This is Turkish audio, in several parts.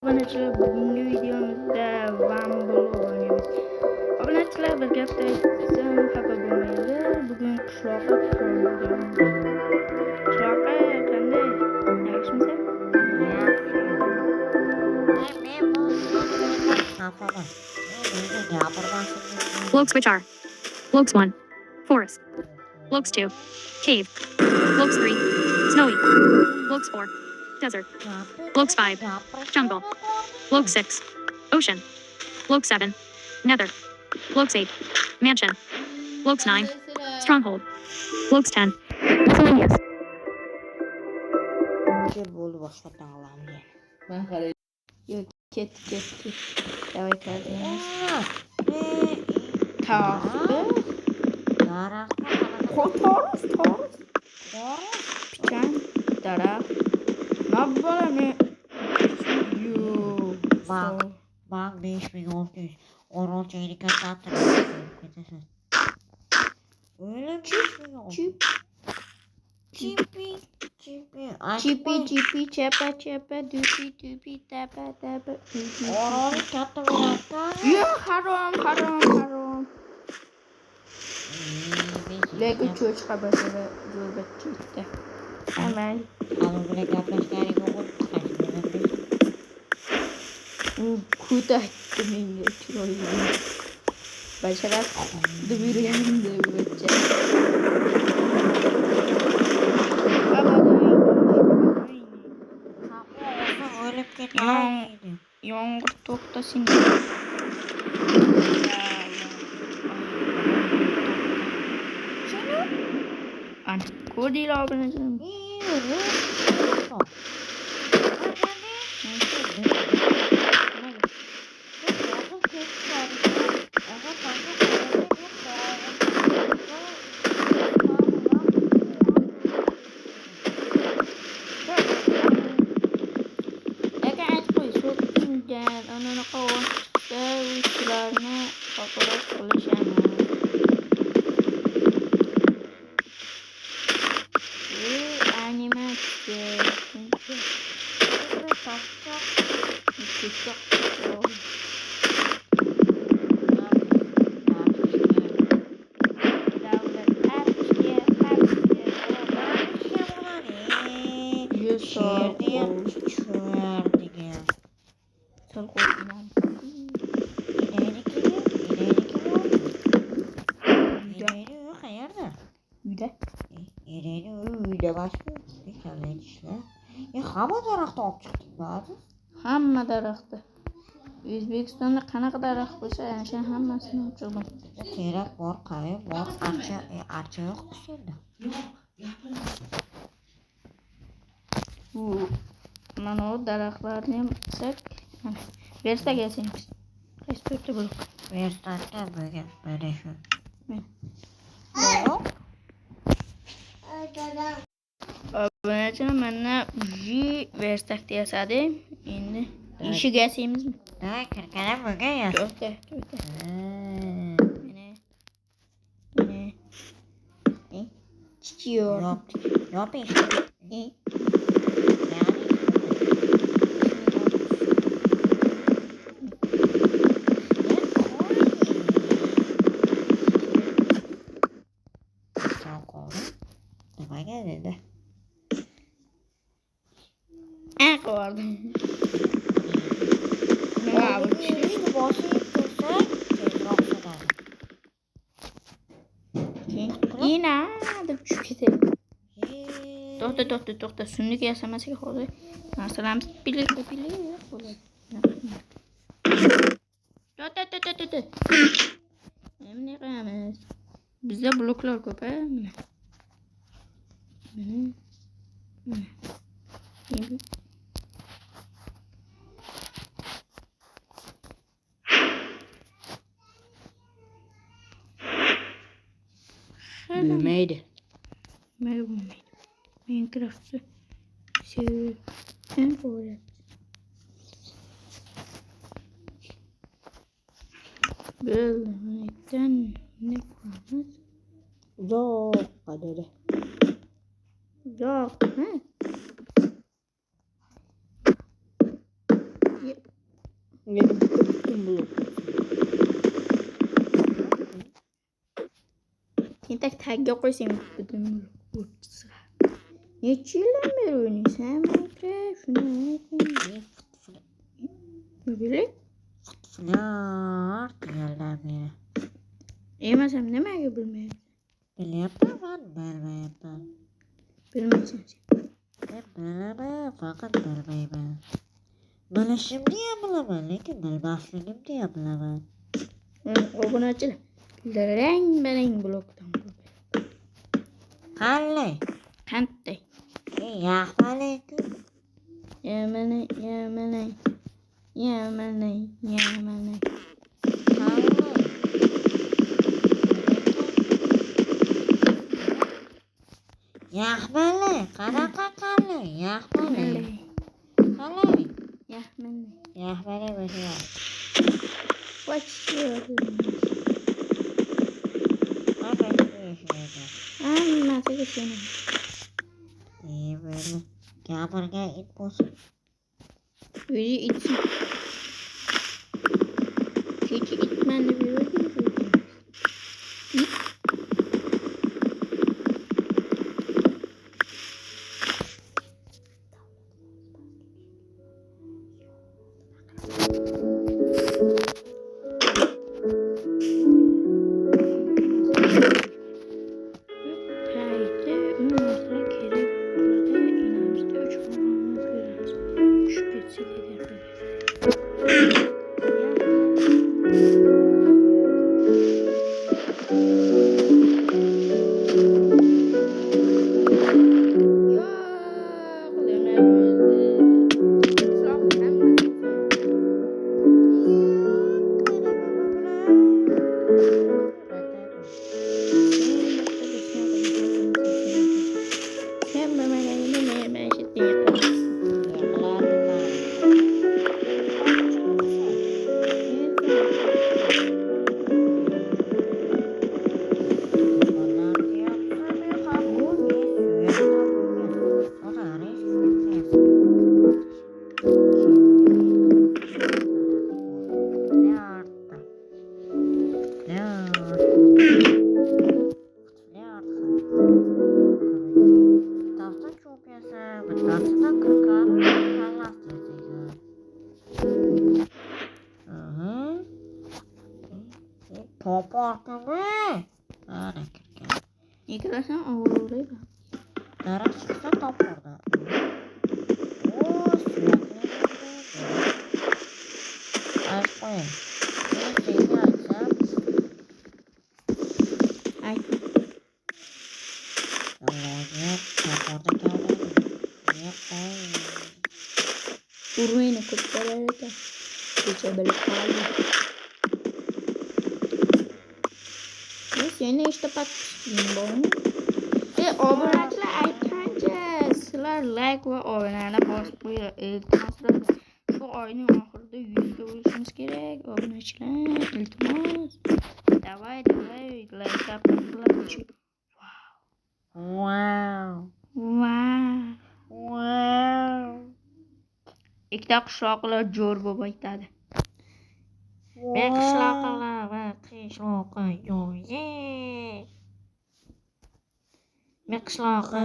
Obunachilar bugungi videomizda Vambolo o'ynaymiz. Obunachilar bir gapda aytsam xafa bo'lmaydi. Bugun qishloqqa qurollayman. Qishloqqa qanday? Yaxshimisan? Blokes which are Blokes 1, Forest. Blokes 2, Cave. Blokes 3, Snowy. Blokes 4, Desert. Blokes 5, Jungle. Blokes 6, Ocean. Blokes 7, Nether. Blokes 8, Mansion. Blokes 9, Stronghold. Blokes 10, Miscellaneous. Yok, ket. Давай kardeşim. Tahta. Taurus. Piçan. Dara. Ne böyle mi? Bak 5600 Oron çeyrekten tattı. Öyle mi? Çipi çepe düpi tepe. Oron tattı bıraktı. Yok haram. Lego çocuk başına zor çıktı. Hemen. Ama bile yapmışlar gibi oldu. Kuda ettim trollü. Başarak dövüyorum dövülecek. Öyle bir şey. Yağmur topta sinir. Ana kodil abonacığım. Dan anak-anak kawan saya istilahnya favorit tulisannya animasi cocok hamma daraxtni olib chiqdik ba'zi. Hamma daraxtni. O'zbekistonda qanaqa daraxt bo'lsa, ana shu hammasini olib chiqdim. Terak bor, qaya bor, archa yo'q senda. Mana o daraxtlarni ham qilsak, versak yasaymiz. Qaysi to'rtta blok? Verstatda bo'lgan mana shu. Obunachilar mana verstakda yasadim. Endi eshik yasaymizmi? Ha, kirkana bo'lgan ya. To'rtta. Mana. Chichiyor. Yoping. Nimaga dedi? Qo'rdim. Yine deb tushib ketadi. To'xta. Sunnik yasamasak hozir narsalarimiz pili bo'ladi. To'xta. Endi qilamiz. Bizda bloklar ko'p, mana. Büyümeydi. Minecraft'ı seviyorum. Böyle. Böylelikten ne kalmaz? Yok. Hadi. Yok. Benim bütün blok. Tentak tagga qo'ysang bütün blok. Necha yildan beri o'ynaysan Minecraft? Shuni ayting. Bilib? Flört yildan beri. Emasam nimaga bilmayapsan? Bilyapman, bilmayapman. Bilmaysan sen. Ben bilaman, faqat bilmayman. Bilishimni ham bilaman, lekin bilmasligimni ham bilaman. Obunachilar. Rang-barang blokdan. Qanday? Qanday? Yaxmaleykum. Yamanay. Qanday? Yaxmaley, qanaqa qanday? Yaxmaley. Qanday? Yaxmaley bo'lsa. Hammasiga seni. Böyle gapirgan it bo'lsin. O'zi itsin. Kecha itman deb yurdim. Top ortamı. Ana kirken. Yıkılarsan ağırlığıyla. Dara çıksa top orada. Oo sürekli. Aç koyayım. Şeyini açsam. Ay. Allah'ım top orada kaldı. Niye koyayım? Uruyla kutlarıyla. Geçebilir kaldı. Seni işte patlayayım bunu. Ve obunachilar aytgancha sizlar like va obunani bosib qo'yinglar. Iltimos shu oyning oxirida 100 ga bo'lishimiz kerak. Obunachilar iltimos. Давай, like aplanchi. Wow. Ikkita qishloqlar jo'r bo'lib aytadi. Men qishloqlar va qishloqqa yo'ye. Men qishloqqa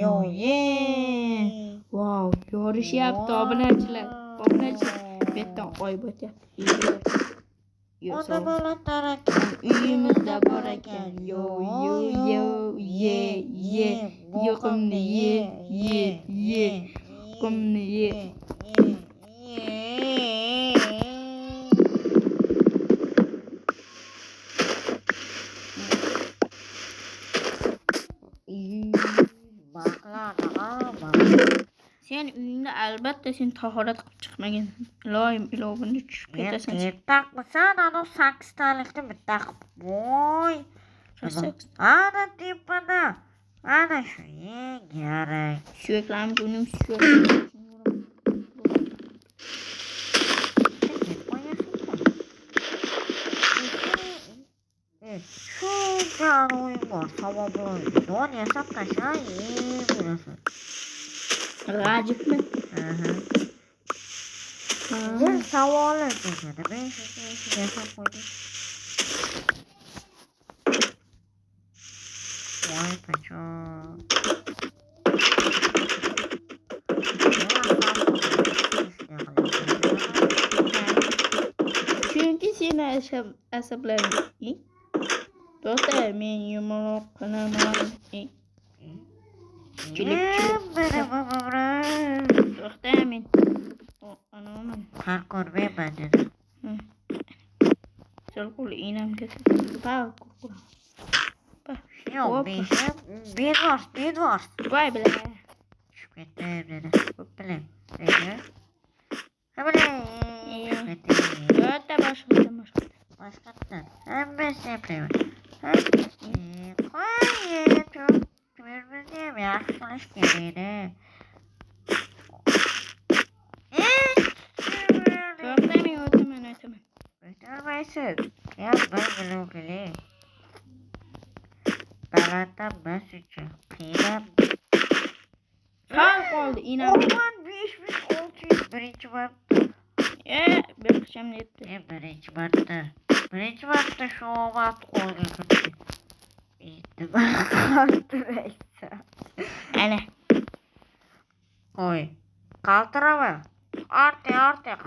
yo'ye. Wow, yorishyapti obunachilar. Bu yerdan oy botyapti. Ona bolalar Uyimizda bor ekan. Yo. Yoqimni ye. Yoqimni ye. Sen uyingda albatta sen tahorat qilib chiqmagansan. Iloyim ilovini tushib ketasan. Taqmisan ana 8 talikni bitta qilib qo'y. Ana tepada. Ana shu kerak. Suyaklarni buning suyak. Şu can oyun var. Tamam böyle. Don yasap taşa iyi burası. G'ajibmi? Aha. Bir savolim keladi. Men shunga yashab qo'ydim. Voy qachon. Chunki seni asablaring. To'xta, men yumaloq qilaman. To'xta, men. Anaman. Har ko'rmayman dedi. Sol qo'l inam ketdi. Yo'q, beshim. Bedvars. Voy bilan. Tushib ketdim dedi. Ko'p bilan. Dedi. Ha bilan. To'xta, boshqatdan. Hammasi yapayman. Qo'y, turmushimizni ham yaxshi qilish kerak edi. To'xta, men o'taman. O'tolmaysiz. Ya bir biluvchilik. Balanddan biz uchun qiynab. Sol qoldi inam. 5601 marta. Bir qachon yetdi. Birinchi marta shu omad qo'lga kirdi. Endi qaltiraysa. Ana. Qo'y. Qaltirama. Orti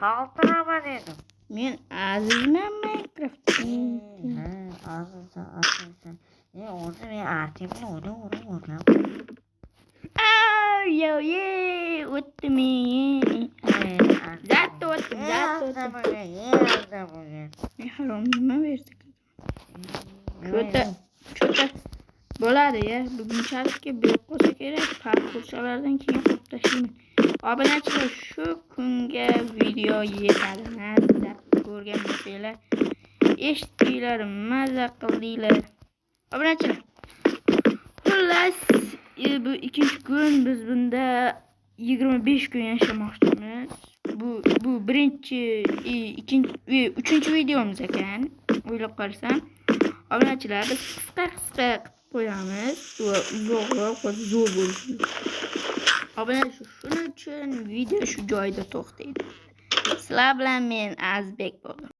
qaltirama dedim. Men azizman Minecraft. Azizsan. O'zi men artimni o'ynab. O'tdim men. Zatto o'tdim. Harom nima berdik? Cho'ta bo'ladi ya. Bugunchalikka berib qo'ysa kerak. Parkurchalardan keyin qo'yib tashlayman. Obunachilar, shu kunga video yetadi. Nazar ko'rgan bo'lsanglar, eshitdinglar, maza qildinglar. Obunachilar. Xullas, bu ikkinchi kun biz bunda 25 kun yashamoqchimiz. Bu uchinchi videomiz ekan. O'ylab qarasam, obunachilar biz qisqa qilib qo'yamiz va uzoqroq va zo'r bo'lishi. Obunachilar, shuning uchun video shu joyda to'xtaydi. Sizlar bilan men Azbek bo'ldim.